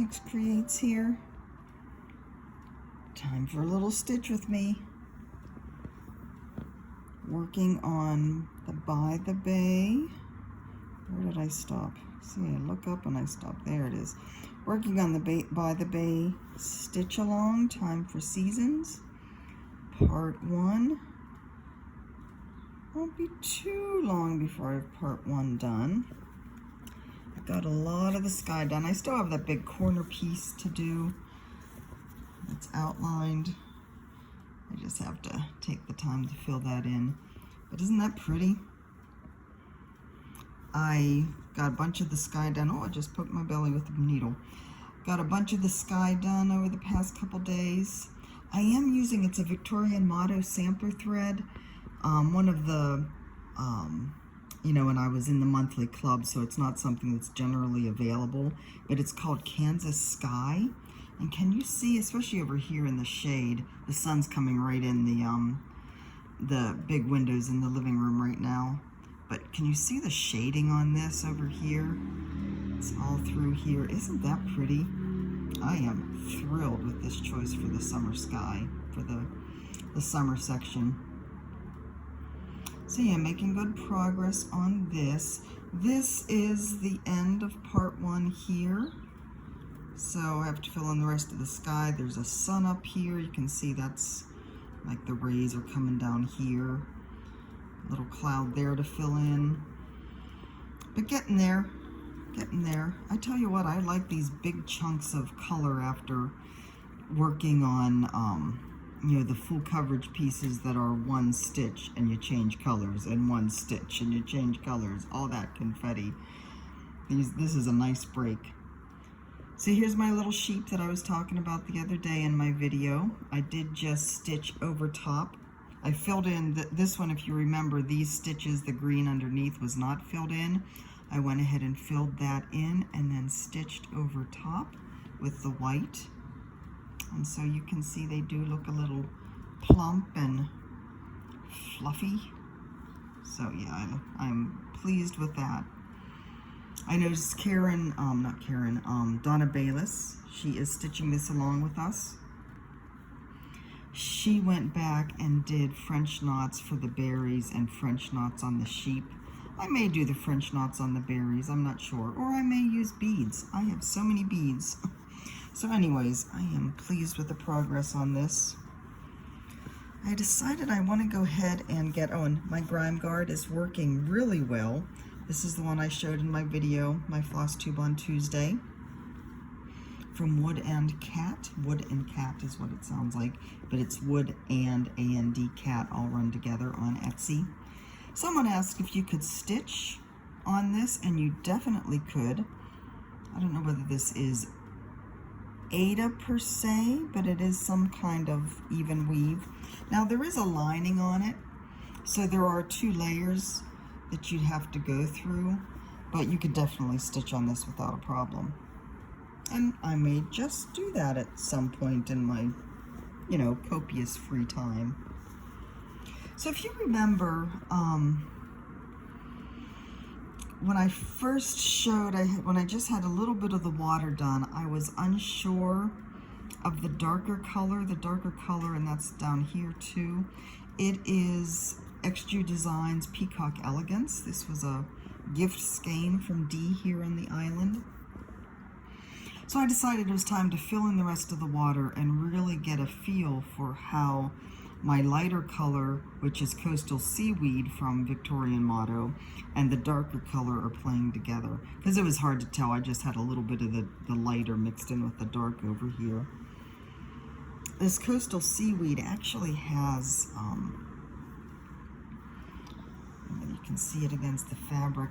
Hicks creates here. Time for a little stitch with me. Working on the By the Bay. Where did I stop? See, I look up and I stop. There it is. Working on the By the Bay stitch along. Time for Seasons. Part 1. Won't be too long before I have part 1 done. I've got a lot of the sky done. I still have that big corner piece to do. It's outlined. I just have to take the time to fill that in. But isn't that pretty? I got a bunch of the sky done. Oh, I just poked my belly with the needle. Got a bunch of the sky done over the past couple days. I am using, it's a Victorian Motto sampler thread. One of the, you know, when I was in the monthly club, so it's not something that's generally available, but it's called Kansas Sky. And can you see, especially over here in the shade, the sun's coming right in the big windows in the living room right now. But can you see the shading on this over here? It's all through here. Isn't that pretty? I am thrilled with this choice for the summer sky, for the summer section. So yeah, making good progress on this. This is the end of part 1 here. So I have to fill in the rest of the sky. There's a sun up here. You can see that's like the rays are coming down here. A little cloud there to fill in. But getting there, getting there. I tell you what, I like these big chunks of color after working on, you know, the full coverage pieces that are one stitch and you change colors, and one stitch and you change colors, all that confetti. This is a nice break. So here's my little sheep that I was talking about the other day in my video. I did just stitch over top. I filled in this one, if you remember, these stitches, the green underneath was not filled in. I went ahead and filled that in and then stitched over top with the white. And so you can see they do look a little plump and fluffy. So yeah, I'm pleased with that. I noticed Donna Bayless, she is stitching this along with us. She went back and did French knots for the berries and French knots on the sheep. I may do the French knots on the berries, I'm not sure. Or I may use beads. I have so many beads. So anyways, I am pleased with the progress on this. I decided I want to go ahead and get, and my Grime guard is working really well. This is the one I showed in my video, my floss tube on Tuesday, from WoodandCat. WoodandCat is what it sounds like, but it's Wood and A-N-D Cat all run together on Etsy. Someone asked if you could stitch on this, and you definitely could. I don't know whether this is Ada per se, but it is some kind of even weave. Now there is a lining on it, so there are 2 layers that you'd have to go through, but you could definitely stitch on this without a problem. And I may just do that at some point in my, you know, copious free time. So if you remember, when I first showed, when I just had a little bit of the water done, I was unsure of the darker color, and that's down here too. It is XG Designs Peacock Elegance. This was a gift skein from Dee here on the island. So I decided it was time to fill in the rest of the water and really get a feel for how my lighter color, which is Coastal Seaweed from Victorian Motto, and the darker color are playing together. Because it was hard to tell, I just had a little bit of the lighter mixed in with the dark over here. This Coastal Seaweed actually has, you can see it against the fabric.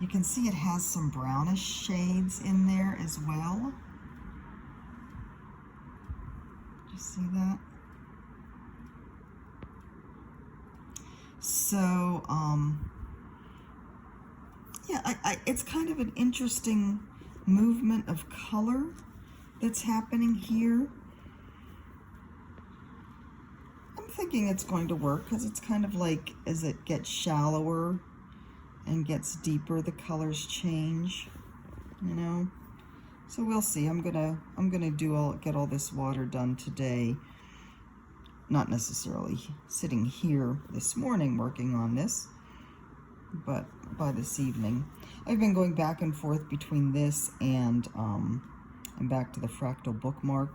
You can see it has some brownish shades in there as well. Do you see that? So, yeah, it's kind of an interesting movement of color that's happening here. I'm thinking it's going to work because it's kind of like as it gets shallower and gets deeper, the colors change, you know. So we'll see. I'm gonna get all this water done today. Not necessarily sitting here this morning working on this, but by this evening. I've been going back and forth between this and I'm back to the fractal bookmark.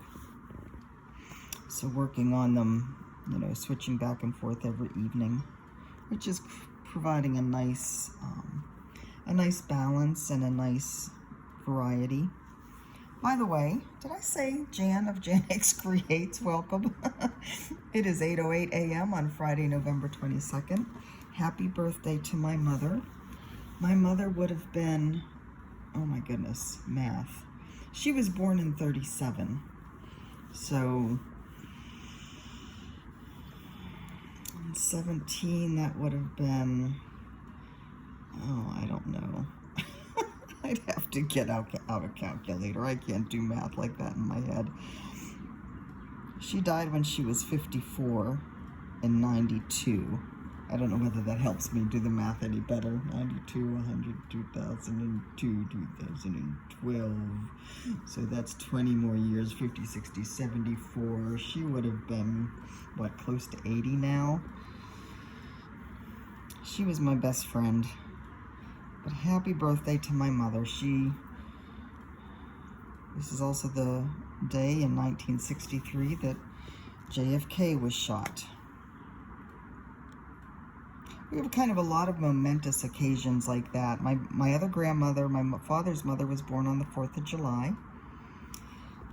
So working on them, you know, switching back and forth every evening, which is providing a nice balance and a nice variety. By the way, did I say Jan of Jan Hicks Creates? Welcome. It is 8:08 a.m. on Friday, November 22nd. Happy birthday to my mother. My mother would have been, oh my goodness, math. She was born in 37. So, 17, that would have been, oh, I don't know. I'd have to get out a calculator. I can't do math like that in my head. She died when she was 54 in 92. I don't know whether that helps me do the math any better. 92, 100, 2002, 2012. So that's 20 more years, 50, 60, 74. She would have been, what, close to 80 now? She was my best friend. But happy birthday to my mother. This is also the day in 1963 that JFK was shot. We have kind of a lot of momentous occasions like that. My other grandmother, my father's mother, was born on the 4th of July.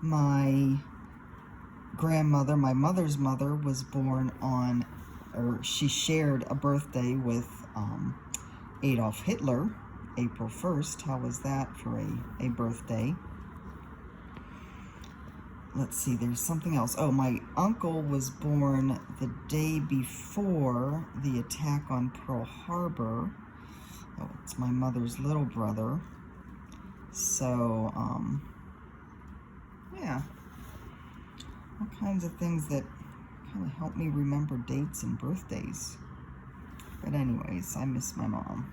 My grandmother, my mother's mother, was born on, or she shared a birthday with Adolf Hitler, April 1st. How was that for a birthday? Let's see, there's something else. Oh, my uncle was born the day before the attack on Pearl Harbor. Oh, it's my mother's little brother. So, yeah. All kinds of things that kind of help me remember dates and birthdays. But anyways, I miss my mom.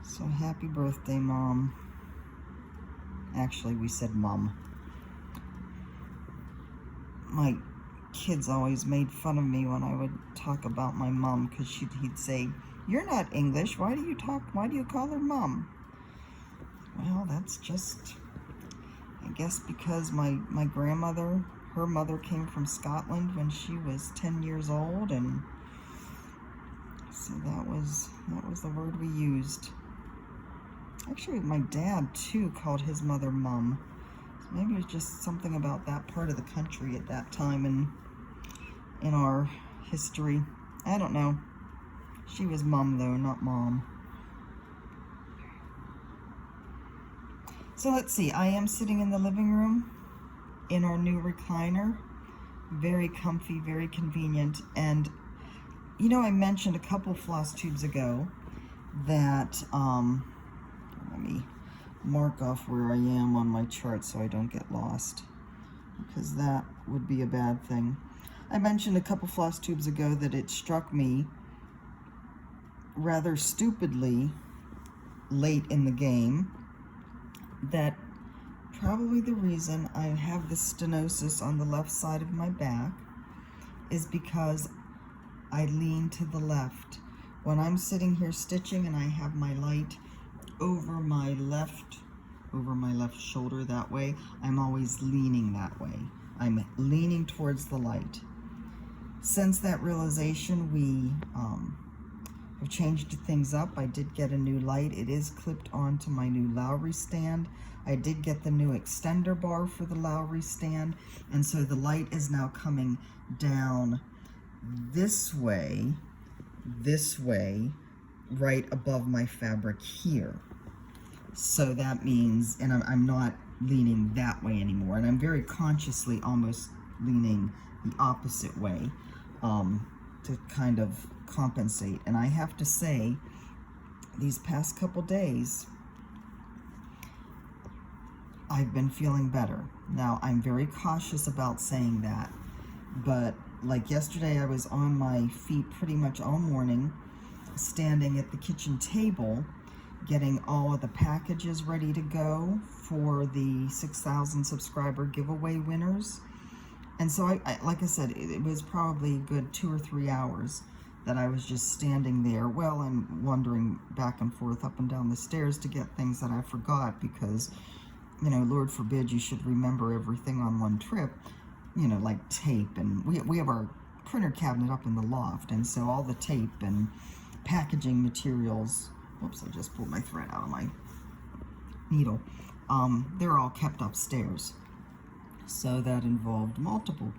So happy birthday, Mom. Actually, we said Mom. My kids always made fun of me when I would talk about my mom, because he'd say, "You're not English. Why do you call her Mom?" Well, that's just, I guess, because my grandmother, her mother came from Scotland when she was 10 years old, and so that was the word we used. Actually, my dad, too, called his mother Mum. So maybe it's just something about that part of the country at that time in our history. I don't know. She was Mum, though, not Mom. So let's see. I am sitting in the living room in our new recliner. Very comfy, very convenient. And, you know, I mentioned a couple floss tubes ago that, let me mark off where I am on my chart so I don't get lost, because that would be a bad thing. I mentioned a couple floss tubes ago that it struck me rather stupidly late in the game that probably the reason I have this stenosis on the left side of my back is because I lean to the left. When I'm sitting here stitching and I have my light over my left shoulder that way, I'm always leaning that way. I'm leaning towards the light. Since that realization, we have changed things up. I did get a new light. It is clipped onto my new Lowry stand. I did get the new extender bar for the Lowry stand, and so the light is now coming down this way, right above my fabric here. So that means, and I'm not leaning that way anymore, and I'm very consciously almost leaning the opposite way to kind of compensate. And I have to say, these past couple days, I've been feeling better. Now, I'm very cautious about saying that, but like yesterday, I was on my feet pretty much all morning, standing at the kitchen table, getting all of the packages ready to go for the 6,000 subscriber giveaway winners. And so I like I said, it was probably a good 2 or 3 hours that I was just standing there, well, and wandering back and forth up and down the stairs to get things that I forgot, because, you know, Lord forbid you should remember everything on one trip, you know, like tape. And we have our printer cabinet up in the loft, and so all the tape and packaging materials, whoops, I just pulled my thread out of my needle, they're all kept upstairs. So that involved multiple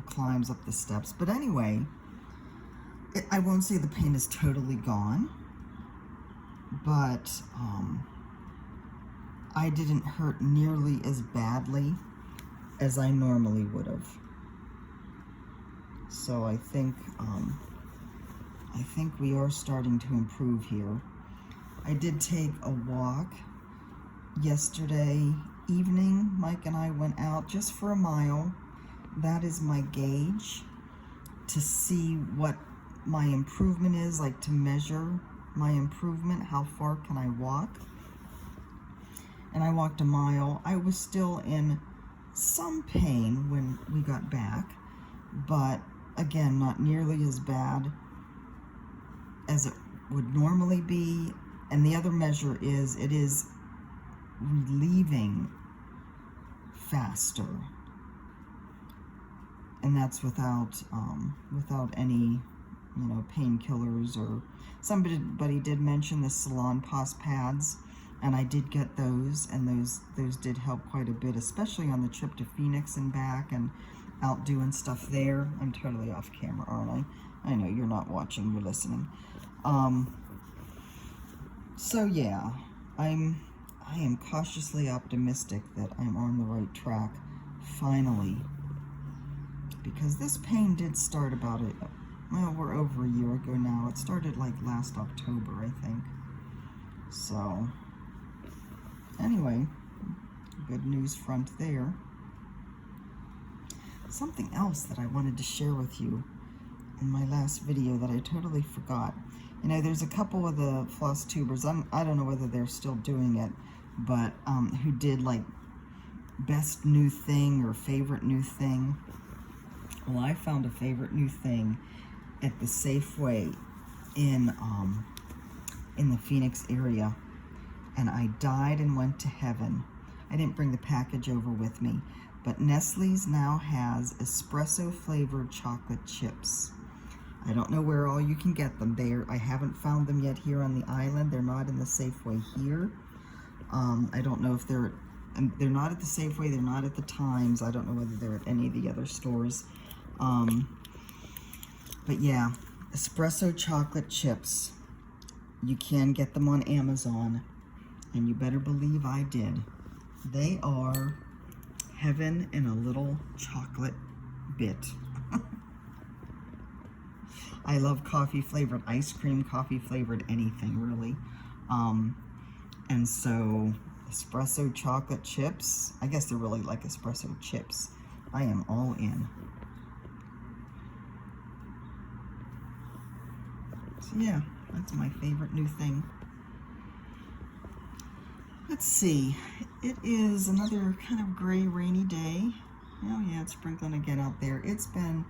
climbs up the steps. But anyway, I won't say the pain is totally gone, but I didn't hurt nearly as badly as I normally would have. So I think we are starting to improve here. I did take a walk yesterday evening. Mike and I went out just for a mile. That is my gauge to see what my improvement is, like to measure my improvement, how far can I walk. And I walked a mile. I was still in some pain when we got back, but again, not nearly as bad as it would normally be. And the other measure is, it is relieving faster, and that's without any, you know, painkillers. Or somebody did mention the Salon Pause pads, and I did get those, and those did help quite a bit, especially on the trip to Phoenix and back, and out doing stuff there. I'm totally off camera, aren't I? I know you're not watching, you're listening. So yeah, I am cautiously optimistic that I'm on the right track, finally, because this pain did start about it. Well, we're over a year ago now. It started like last October, I think. So, anyway, good news front there. Something else that I wanted to share with you in my last video that I totally forgot. You know, there's a couple of the floss tubers, I don't know whether they're still doing it, but who did like best new thing or favorite new thing. Well, I found a favorite new thing at the Safeway in the Phoenix area, and I died and went to heaven. I didn't bring the package over with me, but Nestle's now has espresso flavored chocolate chips. I don't know where all you can get them. I haven't found them yet here on the island. They're not in the Safeway here. I don't know if they're not at the Safeway, they're not at the Times. I don't know whether they're at any of the other stores. But yeah, espresso chocolate chips. You can get them on Amazon, and you better believe I did. They are heaven in a little chocolate bit. I love coffee flavored ice cream, coffee flavored anything really. And so espresso chocolate chips, I guess they're really like espresso chips. I am all in. So yeah, that's my favorite new thing. Let's see, it is another kind of gray, rainy day. Oh yeah, it's sprinkling again out there. It's been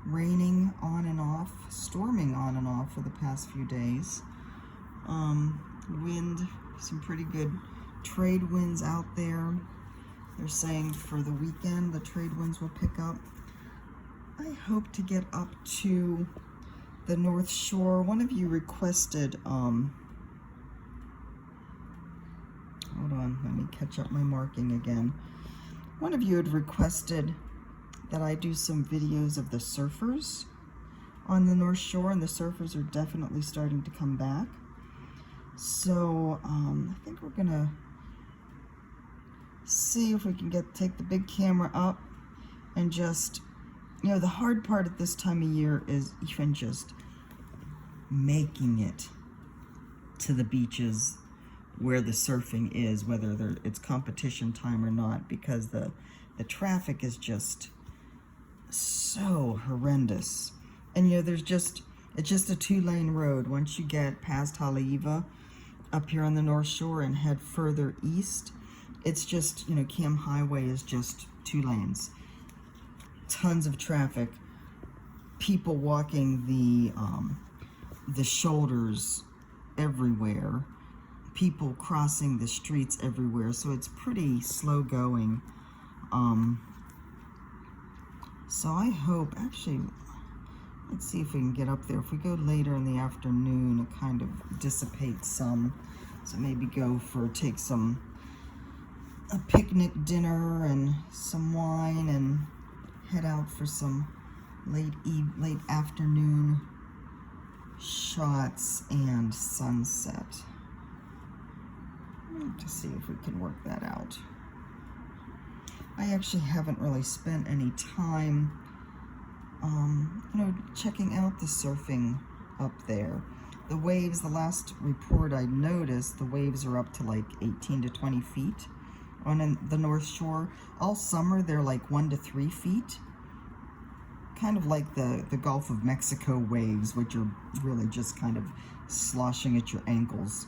raining on and off, storming on and off for the past few days. Wind, some pretty good trade winds out there. They're saying for the weekend the trade winds will pick up. I hope to get up to the North Shore. One of you requested, hold on, let me catch up my marking again. One of you had requested that I do some videos of the surfers on the North Shore, and the surfers are definitely starting to come back. So I think we're gonna see if we can take the big camera up and just, you know, the hard part at this time of year is even just making it to the beaches where the surfing is, whether it's competition time or not, because the traffic is just so horrendous. And you know, there's just It's just a 2-lane road. Once you get past Haleiwa up here on the North Shore and head further east, it's just, you know, Cam Highway is just 2 lanes. Tons of traffic. People walking the shoulders everywhere. People crossing the streets everywhere. So it's pretty slow going. So I hope, actually, let's see if we can get up there. If we go later in the afternoon, it kind of dissipates some. So maybe take a picnic dinner and some wine and head out for some late afternoon shots and sunset. To see if we can work that out. I actually haven't really spent any time, you know, checking out the surfing up there. The waves, the last report I noticed, the waves are up to like 18 to 20 feet on the North Shore. All summer, they're like 1 to 3 feet. Kind of like the Gulf of Mexico waves, which are really just kind of sloshing at your ankles.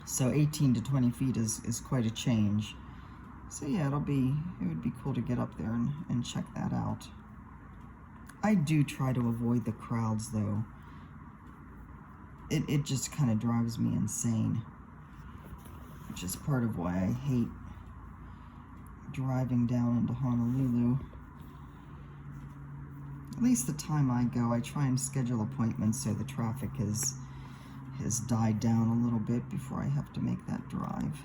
So 18 to 20 feet is quite a change. So yeah, it would be cool to get up there and check that out. I do try to avoid the crowds though. It just kind of drives me insane, which is part of why I hate driving down into Honolulu. At least the time I go, I try and schedule appointments so the traffic has died down a little bit before I have to make that drive.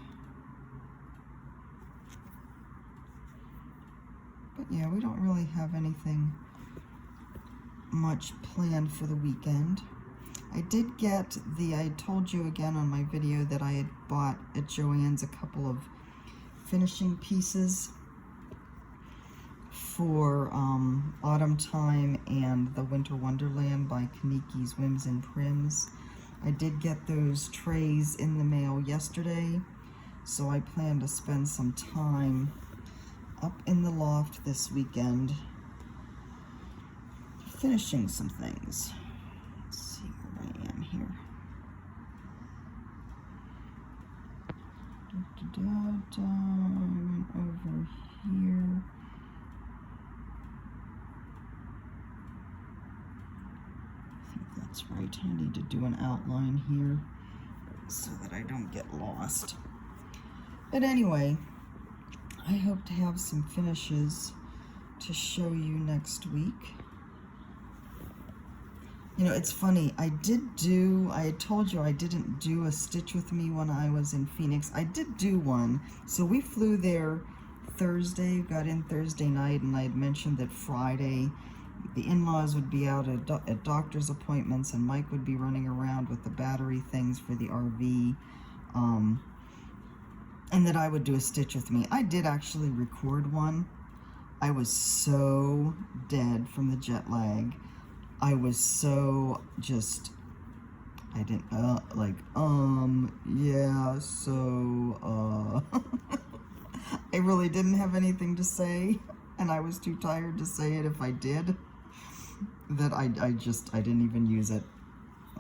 But yeah, we don't really have anything much planned for the weekend. I did get I told you again on my video that I had bought at Joann's a couple of finishing pieces for Autumn Time and the Winter Wonderland by Kaniki's Whims and Prims. I did get those trays in the mail yesterday, so I plan to spend some time up in the loft this weekend finishing some things. Let's see where I am here. I went over here. I think that's right. I need to do an outline here so that I don't get lost. But anyway, I hope to have some finishes to show you next week. You know, it's funny, I had told you I didn't do a Stitch With Me when I was in Phoenix. I did do one. So we flew there Thursday, got in Thursday night, and I had mentioned that Friday the in-laws would be out at doctor's appointments, and Mike would be running around with the battery things for the RV, and that I would do a Stitch With Me. I did actually record one. I was so dead from the jet lag. I was so just, I didn't, yeah, so, I really didn't have anything to say, and I was too tired to say it if I did, that I didn't even use it.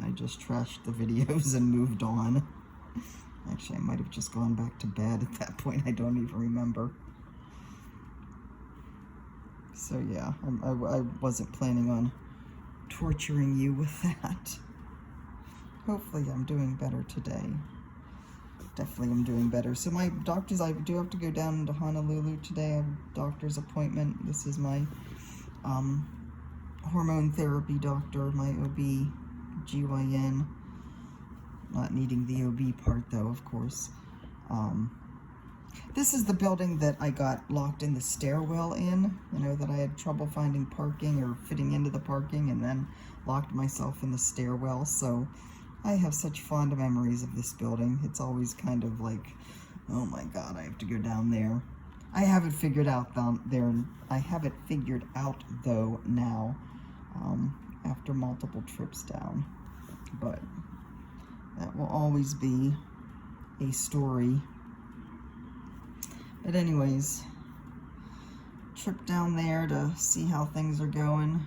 I just trashed the videos and moved on. Actually, I might have just gone back to bed at that point. I don't even remember. So yeah, I wasn't planning on torturing you with that. Hopefully I'm doing better today. Definitely I'm doing better. So my doctors, I do have to go down to Honolulu today. I have a doctor's appointment. This is my hormone therapy doctor, my OB-GYN. Not needing the OB part though, of course. This is the building that I got locked in the stairwell in, you know, that I had trouble finding parking or fitting into the parking, and then locked myself in the stairwell. So I have such fond memories of this building. It's always kind of like, oh my God, I have to go down there. I have it figured out down there. I have it figured out though now, after multiple trips down. But that will always be a story. But anyways, trip down there to see how things are going.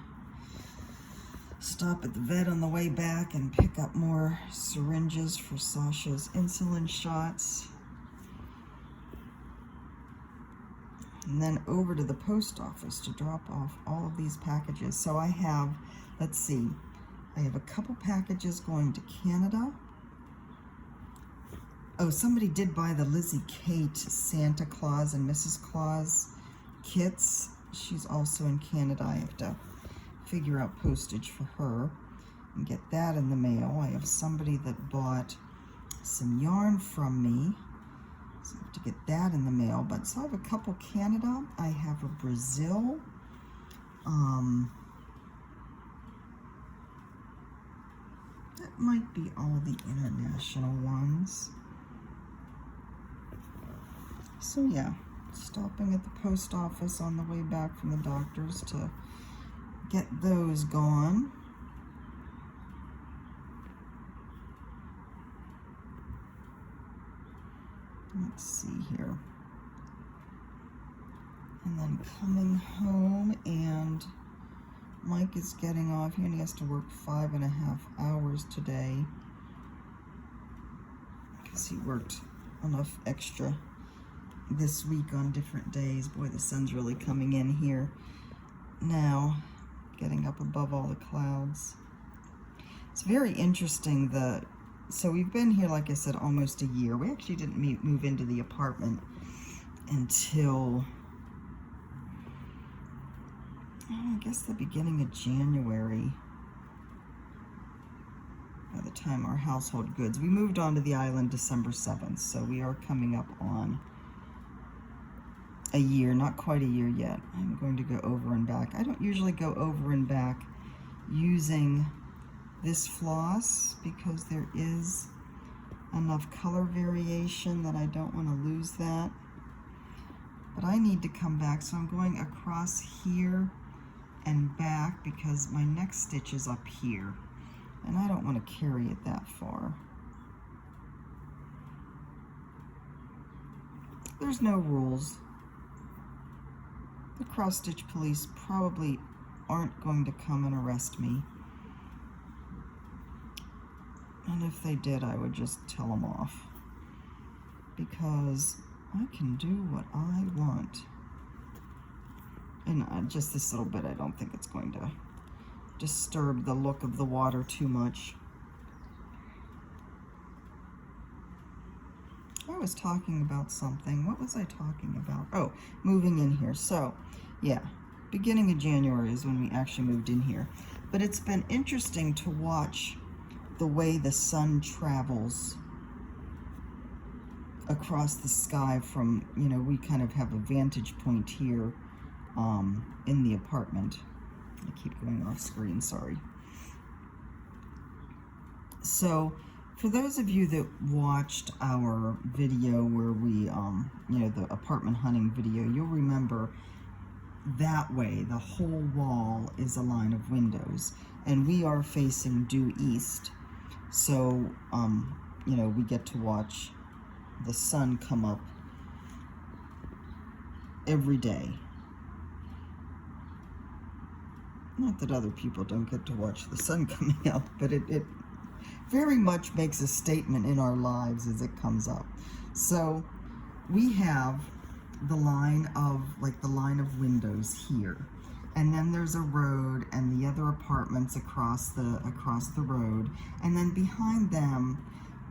stop at the vet on the way back and pick up more syringes for Sasha's insulin shots. And then over to the post office to drop off all of these packages. So I have, let's see, I have a couple packages going to Canada. Oh, somebody did buy the Lizzie Kate Santa Claus and Mrs. Claus kits. She's also in Canada. I have to figure out postage for her and get that in the mail. I have somebody that bought some yarn from me, so I have to get that in the mail. But so I have a couple Canada. I have a Brazil. That might be all the international ones. So yeah, stopping at the post office on the way back from the doctor's to get those gone. Let's see here. And then coming home, and Mike is getting off. He only has to work 5.5 hours today because he worked enough extra this week on different days. Boy, the sun's really coming in here now, getting up above all the clouds. It's very interesting. So we've been here, like I said, almost a year. We actually didn't move into the apartment until, I guess, the beginning of January. By the time our household goods, we moved onto the island December 7th, so we are coming up on a year, not quite a year yet. I'm going to go over and back. I don't usually go over and back using this floss because there is enough color variation that I don't want to lose that. But I need to come back, so I'm going across here and back because my next stitch is up here and I don't want to carry it that far. There's no rules. The cross-stitch police probably aren't going to come and arrest me. And if they did, I would just tell them off. Because I can do what I want. And just this little bit, I don't think it's going to disturb the look of the water too much. I was talking about something. What was I talking about? Oh, moving in here. So, yeah, beginning of January is when we actually moved in here. But it's been interesting to watch the way the sun travels across the sky from, you know, we kind of have a vantage point here in the apartment. I keep going off screen, sorry. So, for those of you that watched our video where we, you know, the apartment hunting video, you'll remember that way, the whole wall is a line of windows, and we are facing due east. So, you know, we get to watch the sun come up every day. Not that other people don't get to watch the sun coming up, but it very much makes a statement in our lives as it comes up. So we have the line of, like the line of windows here. And then there's a road and the other apartments across the road. And then behind them,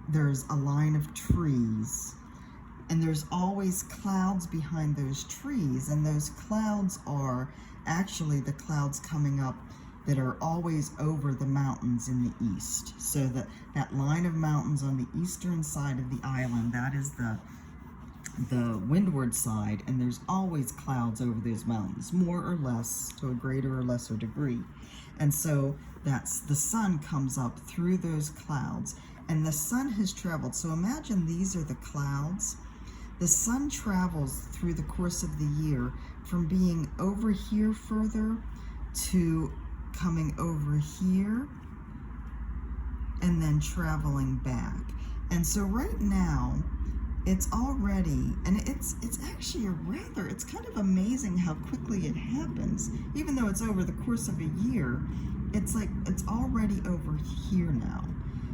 there's a line of trees. And there's always clouds behind those trees. And those clouds are actually the clouds coming up that are always over the mountains in the east. So that line of mountains on the eastern side of the island, that is the windward side, and there's always clouds over those mountains, more or less, to a greater or lesser degree. And so that's the sun comes up through those clouds, and the sun has traveled. So imagine these are the clouds. The sun travels through the course of the year from being over here further to coming over here and then traveling back. And so right now it's already, and it's actually it's kind of amazing how quickly it happens. Even though it's over the course of a year, it's like it's already over here now.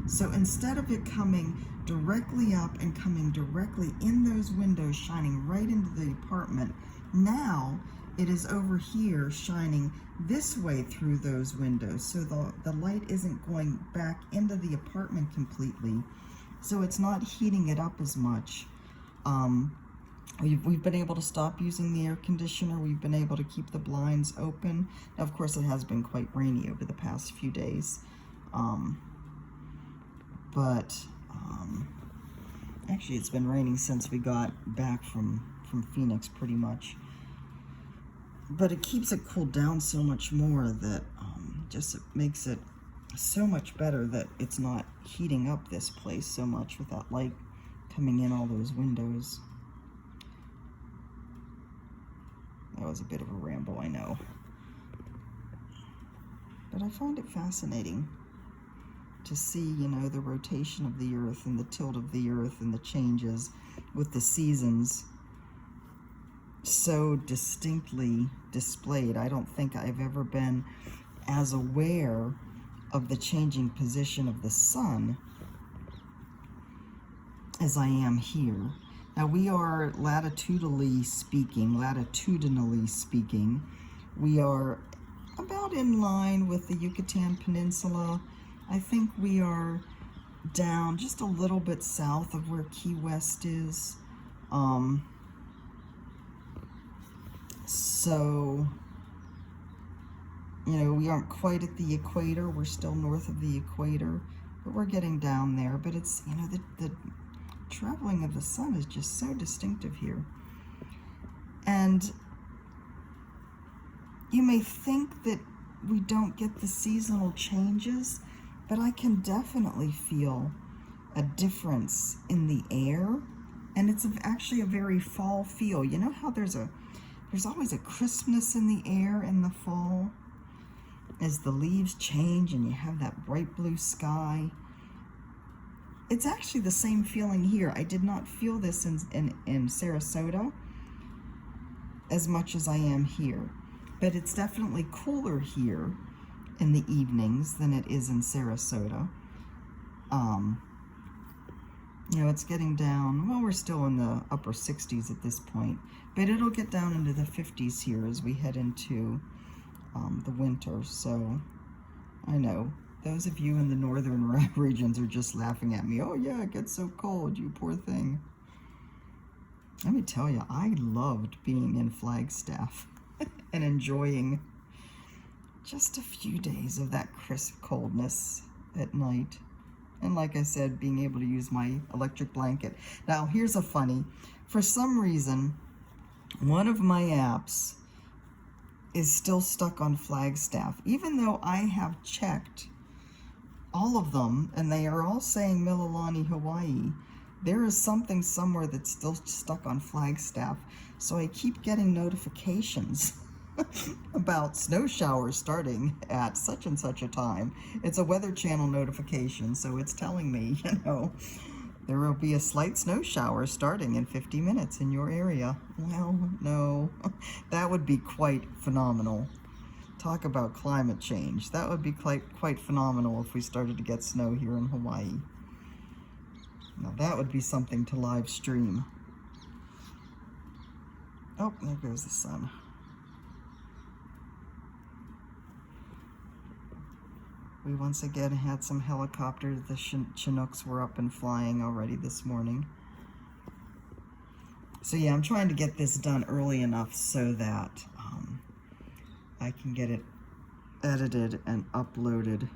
So instead of it coming directly up and coming directly in those windows, shining right into the apartment, now it is over here shining this way through those windows. So the light isn't going back into the apartment completely. So it's not heating it up as much. We've been able to stop using the air conditioner. We've been able to keep the blinds open. Now, of course, it has been quite rainy over the past few days. Actually, it's been raining since we got back from Phoenix, pretty much. But it keeps it cooled down so much more that just it makes it so much better that it's not heating up this place so much with that light coming in all those windows. That was a bit of a ramble, I know. But I find it fascinating to see, you know, the rotation of the earth and the tilt of the earth and the changes with the seasons so distinctly displayed. I don't think I've ever been as aware of the changing position of the sun as I am here. Now we are latitudinally speaking, we are about in line with the Yucatan Peninsula. I think we are down just a little bit south of where Key West is. So, you know, we aren't quite at the equator. We're still north of the equator, but we're getting down there. But it's, you know, the traveling of the sun is just so distinctive here. And you may think that we don't get the seasonal changes, but I can definitely feel a difference in the air, and it's actually a very fall feel. You know how there's always a crispness in the air in the fall as the leaves change and you have that bright blue sky? It's actually the same feeling here. I did not feel this in Sarasota as much as I am here, but it's definitely cooler here in the evenings than it is in Sarasota. You know, it's getting down, well, we're still in the upper 60s at this point, but it'll get down into the 50s here as we head into the winter. So I know those of you in the northern regions are just laughing at me. Oh yeah, it gets so cold, you poor thing. Let me tell you, I loved being in Flagstaff and enjoying just a few days of that crisp coldness at night. And like I said, being able to use my electric blanket. Now, here's a funny. For some reason, one of my apps is still stuck on Flagstaff, even though I have checked all of them, and they are all saying Mililani, Hawaii. There is something somewhere that's still stuck on Flagstaff. So I keep getting notifications about snow showers starting at such and such a time. It's a Weather Channel notification, so it's telling me, you know, there will be a slight snow shower starting in 50 minutes in your area. Well, no, that would be quite phenomenal. Talk about climate change. That would be quite phenomenal if we started to get snow here in Hawaii. Now that would be something to live stream. Oh, there goes the sun. We once again had some helicopters. The Chinooks were up and flying already this morning. So yeah, I'm trying to get this done early enough so that I can get it edited and uploaded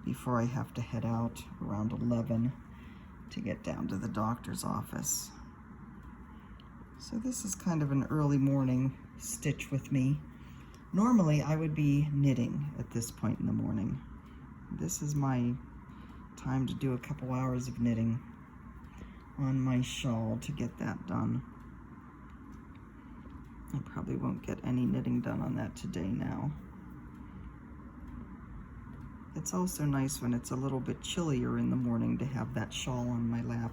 before I have to head out around 11 to get down to the doctor's office. So this is kind of an early morning stitch with me. Normally, I would be knitting at this point in the morning. This is my time to do a couple hours of knitting on my shawl to get that done. I probably won't get any knitting done on that today now. It's also nice when it's a little bit chillier in the morning to have that shawl on my lap.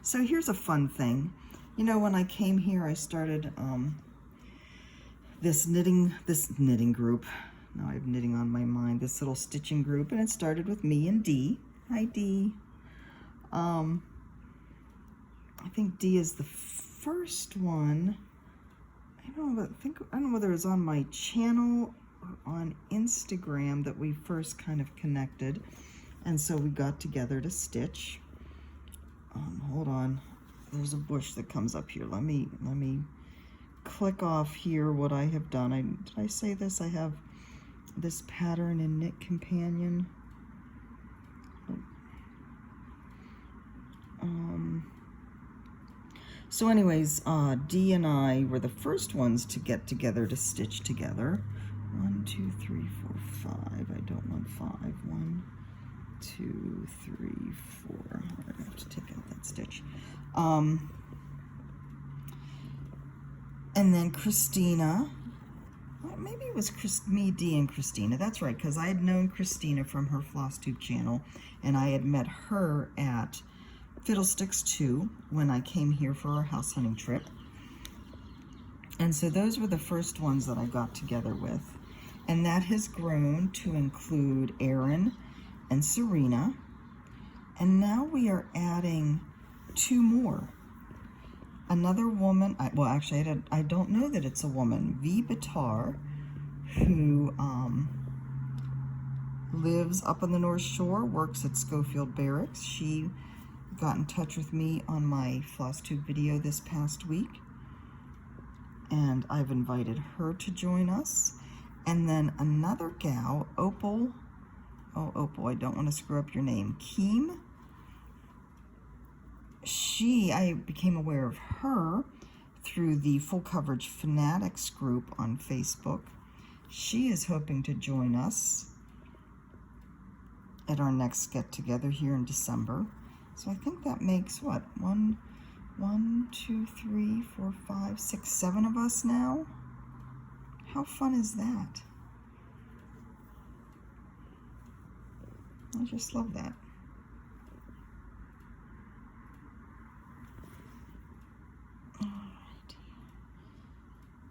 So here's a fun thing. You know, when I came here, I started this knitting group. Now I have knitting on my mind, this little stitching group, and it started with me and Dee. Hi, Dee. I think Dee is the first one. I don't know whether it was on my channel or on Instagram that we first kind of connected, and so we got together to stitch. Hold on, there's a bush that comes up here. Let me click off here what I have done. Did I say this? I have this pattern in Knit Companion. So anyways, Dee and I were the first ones to get together to stitch together. 1, 2, 3, 4, 5. I don't want 5. 1, 2, 3, 4. I have to take out that stitch. And then Christina. Well, maybe it was me, Dee, and Christina. That's right, because I had known Christina from her FlossTube channel, and I had met her at Fiddlesticks 2 when I came here for our house hunting trip. And so those were the first ones that I got together with. And that has grown to include Erin and Serena. And now we are adding 2 more. Another woman, well, actually, I don't know that it's a woman, V. Batar, who lives up on the North Shore, works at Schofield Barracks. She got in touch with me on my FlossTube video this past week, and I've invited her to join us. And then another gal, Opal, Opal, I don't want to screw up your name, Keem. I became aware of her through the Full Coverage Fanatics group on Facebook. She is hoping to join us at our next get-together here in December. So I think that makes, what, 1, 2, 3, 4, 5, 6, 7 of us now? How fun is that? I just love that. Alright.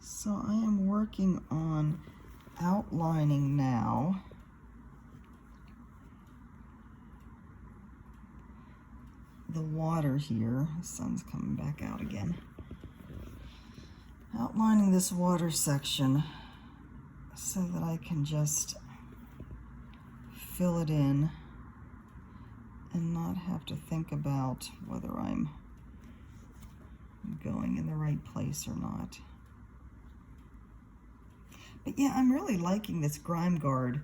So I am working on outlining now the water here. The sun's coming back out again. Outlining this water section so that I can just fill it in and not have to think about whether I'm going in the right place or not. But yeah, I'm really liking this grime guard.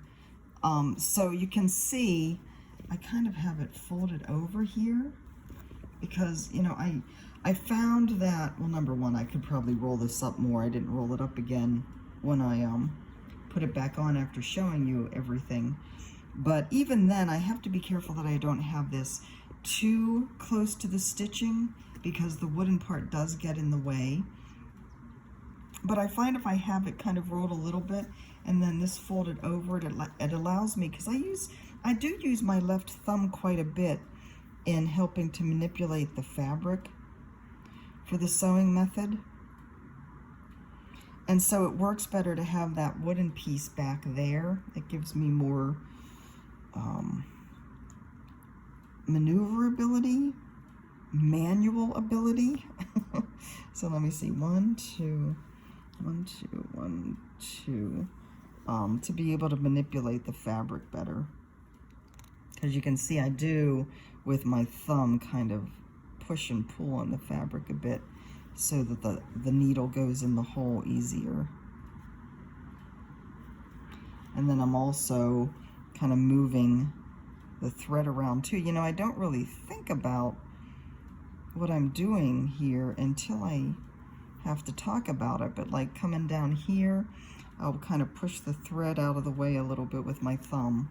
So you can see I kind of have it folded over here because, you know, I found that, well, number one, I could probably roll this up more. I didn't roll it up again when I put it back on after showing you everything. But even then, I have to be careful that I don't have this too close to the stitching because the wooden part does get in the way. But I find if I have it kind of rolled a little bit and then this folded over, it allows me, because I do use my left thumb quite a bit in helping to manipulate the fabric for the sewing method. And so it works better to have that wooden piece back there. It gives me more maneuverability, manual ability. So let me see, 1, 2, 1, 2, 1, 2, to be able to manipulate the fabric better. As you can see, I do with my thumb kind of push and pull on the fabric a bit so that the needle goes in the hole easier. And then I'm also kind of moving the thread around too. You know, I don't really think about what I'm doing here until I have to talk about it, but like coming down here, I'll kind of push the thread out of the way a little bit with my thumb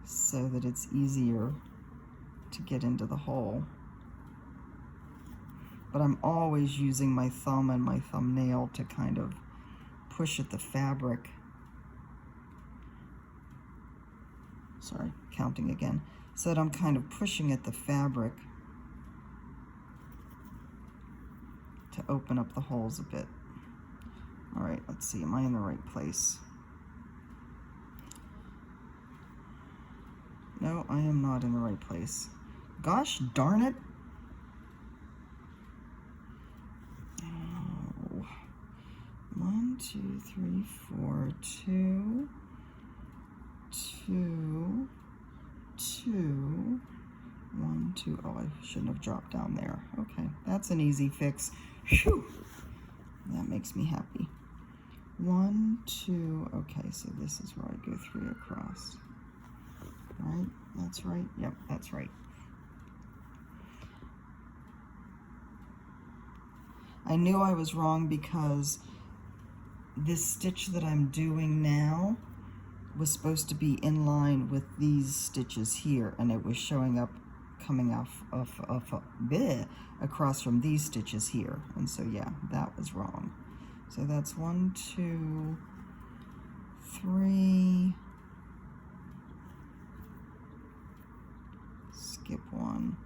so that it's easier to get into the hole. But I'm always using my thumb and my thumbnail to kind of push at the fabric. Sorry, counting again. So that I'm kind of pushing at the fabric open up the holes a bit. All right, let's see, am I in the right place? No, I am not in the right place. Gosh darn it. Oh. 1, 2, 3, 4, 2, 2, 2, 1, 2. Oh, I shouldn't have dropped down there. Okay, that's an easy fix. Phew. That makes me happy. 1, 2. Okay, so this is where I go 3 across. Right? That's right. Yep, that's right. I knew I was wrong because this stitch that I'm doing now was supposed to be in line with these stitches here, and it was showing up coming off across from these stitches here, and so yeah, that was wrong. So that's 1, 2, 3, skip 1.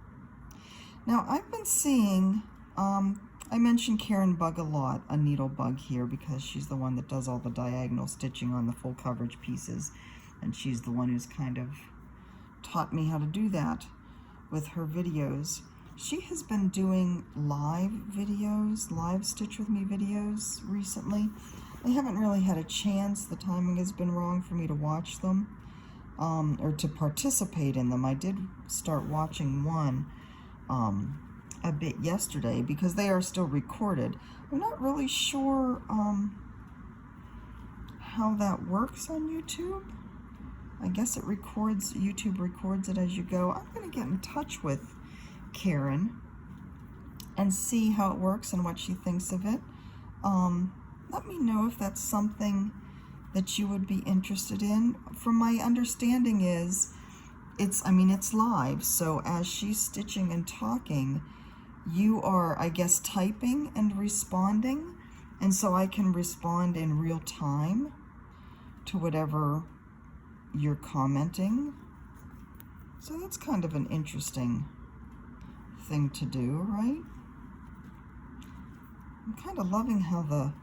Now I've been seeing, I mentioned Karen Bug a lot, a needle bug here, because she's the one that does all the diagonal stitching on the full coverage pieces, and she's the one who's kind of taught me how to do that with her videos. She has been doing live videos, live Stitch With Me videos recently. I haven't really had a chance. The timing has been wrong for me to watch them, or to participate in them. I did start watching one a bit yesterday because they are still recorded. I'm not really sure how that works on YouTube. I guess it records, YouTube records it as you go. I'm going to get in touch with Karen and see how it works and what she thinks of it. Let me know if that's something that you would be interested in. From my understanding is, it's live, so as she's stitching and talking, you are, I guess, typing and responding, and so I can respond in real time to whatever you're commenting. So that's kind of an interesting thing to do, right? I'm kind of loving how the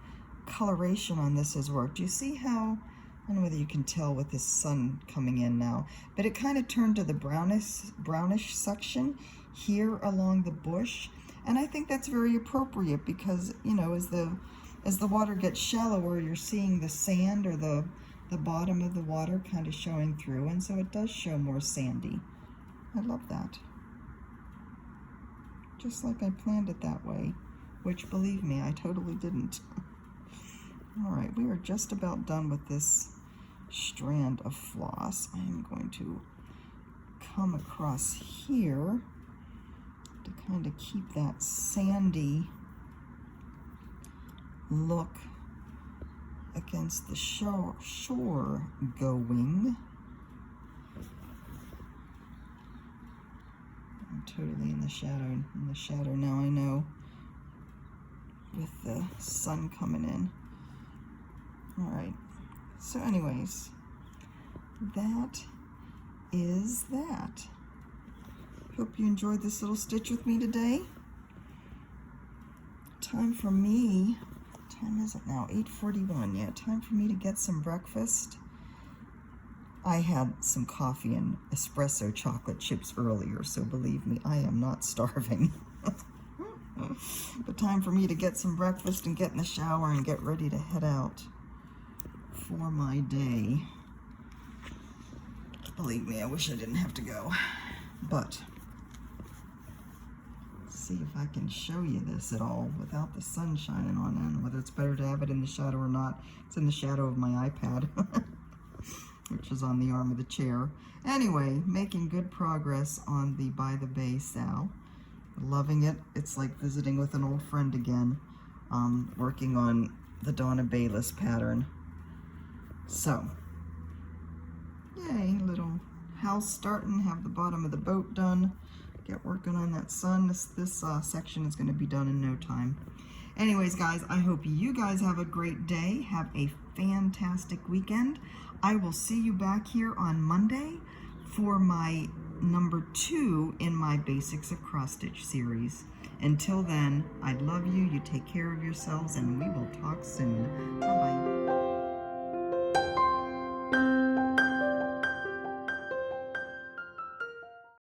coloration on this has worked. You see how, I don't know whether you can tell with this sun coming in now, but it kind of turned to the brownish section here along the bush, and I think that's very appropriate because, you know, as the water gets shallower, you're seeing the sand or the bottom of the water kind of showing through, and so it does show more sandy. I love that. Just like I planned it that way, which, believe me, I totally didn't. All right, we are just about done with this strand of floss. I am going to come across here to kind of keep that sandy look against the shore going. I'm totally in the shadow now, I know, with the sun coming in. All right, so anyways, that is that. Hope you enjoyed this little stitch with me today. Time for me, time is it now? 8:41, yeah, time for me to get some breakfast. I had some coffee and espresso chocolate chips earlier, so believe me, I am not starving. But time for me to get some breakfast and get in the shower and get ready to head out for my day. Believe me, I wish I didn't have to go. But see if I can show you this at all without the sun shining on it, and whether it's better to have it in the shadow or not. It's in the shadow of my iPad, which is on the arm of the chair. Anyway, making good progress on the By the Bay SAL. Loving it. It's like visiting with an old friend again, working on the Donna Bayless pattern. So, yay, little house starting, have the bottom of the boat done, get working on that sun. This section is going to be done in no time. Anyways, guys, I hope you guys have a great day. Have a fantastic weekend. I will see you back here on Monday for my number 2 in my Basics of Cross Stitch series. Until then, I love you, you take care of yourselves, and we will talk soon. Bye-bye.